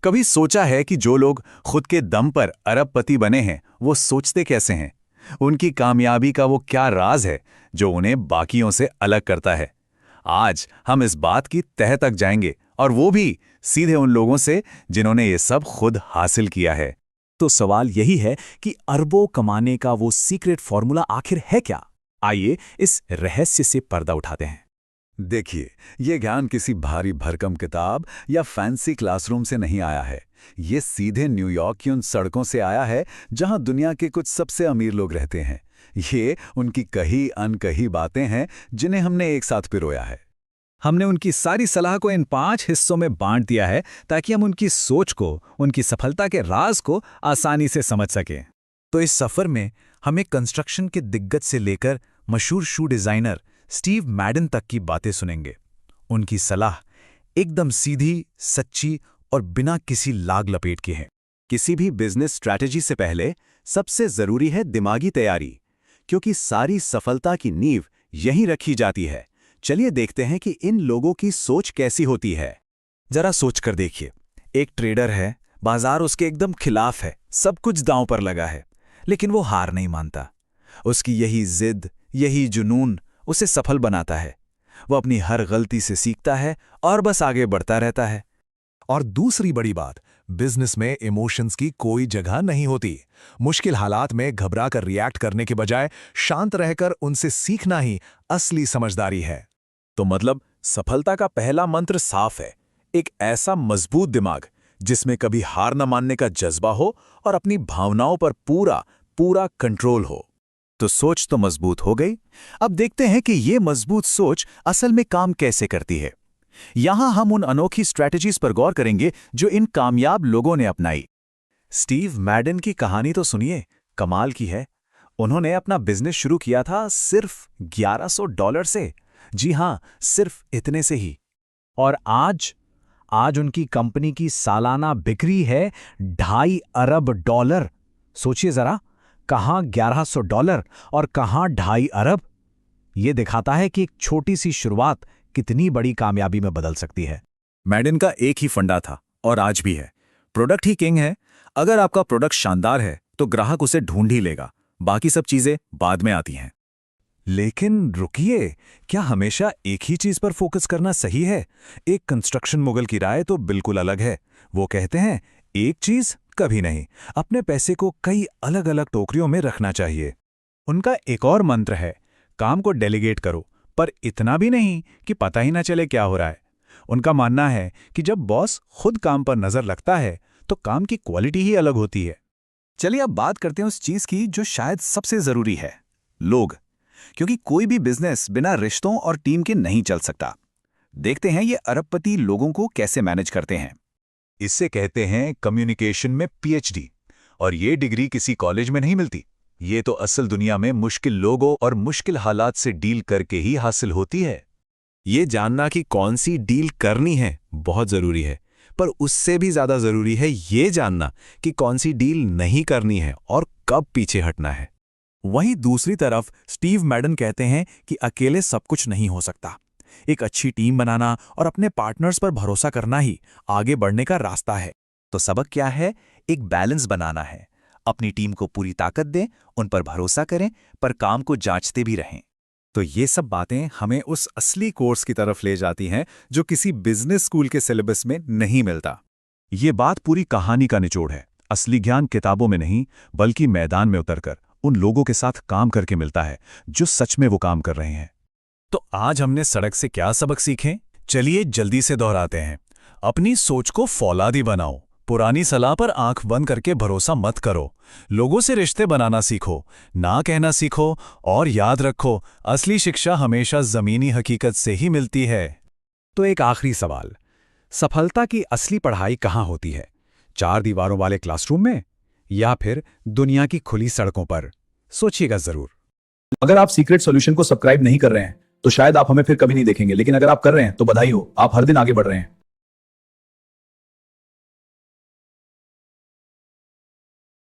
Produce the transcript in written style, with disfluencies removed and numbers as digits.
कभी सोचा है कि जो लोग खुद के दम पर अरबपति बने हैं वो सोचते कैसे हैं? उनकी कामयाबी का वो क्या राज है जो उन्हें बाकियों से अलग करता है? आज हम इस बात की तह तक जाएंगे, और वो भी सीधे उन लोगों से जिन्होंने ये सब खुद हासिल किया है। तो सवाल यही है कि अरबों कमाने का वो सीक्रेट फॉर्मूला आखिर है क्या? आइए इस रहस्य से पर्दा उठाते हैं। देखिए, ये ज्ञान किसी भारी भरकम किताब या फैंसी क्लासरूम से नहीं आया है। ये सीधे न्यूयॉर्क की उन सड़कों से आया है जहां दुनिया के कुछ सबसे अमीर लोग रहते हैं। ये उनकी कही अनकही बातें हैं जिन्हें हमने एक साथ पिरोया है। हमने उनकी सारी सलाह को इन 5 हिस्सों में बांट दिया है ताकि हम उनकी सोच को, उनकी सफलता के राज को आसानी से समझ सकें। तो इस सफर में हमें कंस्ट्रक्शन के दिग्गज से लेकर मशहूर शू डिजाइनर स्टीव मैडन तक की बातें सुनेंगे। उनकी सलाह एकदम सीधी, सच्ची और बिना किसी लाग लपेट के है। किसी भी बिजनेस स्ट्रैटेजी से पहले सबसे जरूरी है दिमागी तैयारी, क्योंकि सारी सफलता की नींव यहीं रखी जाती है। चलिए देखते हैं कि इन लोगों की सोच कैसी होती है। जरा सोच कर देखिए, एक ट्रेडर है, बाजार उसके एकदम खिलाफ है, सब कुछ दांव पर लगा है, लेकिन वो हार नहीं मानता। उसकी यही जिद, यही जुनून उसे सफल बनाता है। वो अपनी हर गलती से सीखता है और बस आगे बढ़ता रहता है। और दूसरी बड़ी बात, बिजनेस में इमोशंस की कोई जगह नहीं होती। मुश्किल हालात में घबरा कर रिएक्ट करने के बजाय शांत रहकर उनसे सीखना ही असली समझदारी है। तो मतलब सफलता का पहला मंत्र साफ है, एक ऐसा मजबूत दिमाग जिसमें कभी हार न मानने का जज्बा हो और अपनी भावनाओं पर पूरा पूरा कंट्रोल हो। तो सोच तो मजबूत हो गई। अब देखते हैं कि ये मजबूत सोच असल में काम कैसे करती है। यहां हम उन अनोखी स्ट्रैटेजीज पर गौर करेंगे जो इन कामयाब लोगों ने अपनाई। स्टीव मैडन की कहानी तो सुनिए, कमाल की है। उन्होंने अपना बिजनेस शुरू किया था सिर्फ $1100 से। जी हां, सिर्फ इतने से ही। और आज उनकी कंपनी की सालाना बिक्री है $2.5 अरब। सोचिए जरा, कहां $1100 और कहां $2.5 अरब। ये दिखाता है कि एक छोटी सी शुरुआत कितनी बड़ी कामयाबी में बदल सकती है। मैडन का एक ही फंडा था और आज भी है, प्रोडक्ट ही किंग है। अगर आपका प्रोडक्ट शानदार है तो ग्राहक उसे ढूंढ ही लेगा, बाकी सब चीजें बाद में आती हैं। लेकिन रुकिए, क्या हमेशा एक ही चीज पर फोकस करना सही है? एक कंस्ट्रक्शन मुगल की राय तो बिल्कुल अलग है। वो कहते हैं एक चीज कभी नहीं, अपने पैसे को कई अलग अलग टोकरियों में रखना चाहिए। उनका एक और मंत्र है, काम को डेलीगेट करो, पर इतना भी नहीं कि पता ही ना चले क्या हो रहा है। उनका मानना है कि जब बॉस खुद काम पर नजर लगता है तो काम की क्वालिटी ही अलग होती है। चलिए अब बात करते हैं उस चीज की जो शायद सबसे जरूरी है, लोग। क्योंकि कोई भी बिजनेस बिना रिश्तों और टीम के नहीं चल सकता। देखते हैं ये अरबपति लोगों को कैसे मैनेज करते हैं। इससे कहते हैं कम्युनिकेशन में पीएचडी, और ये डिग्री किसी कॉलेज में नहीं मिलती। ये तो असल दुनिया में मुश्किल लोगों और मुश्किल हालात से डील करके ही हासिल होती है। ये जानना कि कौन सी डील करनी है बहुत जरूरी है, पर उससे भी ज्यादा जरूरी है ये जानना कि कौन सी डील नहीं करनी है और कब पीछे हटना है। वहीं दूसरी तरफ स्टीव मैडन कहते हैं कि अकेले सब कुछ नहीं हो सकता। एक अच्छी टीम बनाना और अपने पार्टनर्स पर भरोसा करना ही आगे बढ़ने का रास्ता है। तो सबक क्या है? एक बैलेंस बनाना है। अपनी टीम को पूरी ताकत दें, उन पर भरोसा करें, पर काम को जांचते भी रहें। तो ये सब बातें हमें उस असली कोर्स की तरफ ले जाती हैं जो किसी बिजनेस स्कूल के सिलेबस में नहीं मिलता। ये बात पूरी कहानी का निचोड़ है। असली ज्ञान किताबों में नहीं, बल्कि मैदान में उतरकर उन लोगों के साथ काम करके मिलता है जो सच में वो काम कर रहे हैं। तो आज हमने सड़क से क्या सबक सीखे? चलिए जल्दी से दोहराते हैं। अपनी सोच को फौलादी बनाओ, पुरानी सलाह पर आंख बंद करके भरोसा मत करो, लोगों से रिश्ते बनाना सीखो, ना कहना सीखो, और याद रखो असली शिक्षा हमेशा जमीनी हकीकत से ही मिलती है। तो एक आखिरी सवाल, सफलता की असली पढ़ाई कहाँ होती है? 4 दीवारों वाले क्लासरूम में या फिर दुनिया की खुली सड़कों पर? सोचिएगा जरूर। अगर आप सीक्रेट सॉल्यूशन को सब्सक्राइब नहीं कर रहे हैं तो शायद आप हमें फिर कभी नहीं देखेंगे, लेकिन अगर आप कर रहे हैं तो बधाई हो, आप हर दिन आगे बढ़ रहे हैं।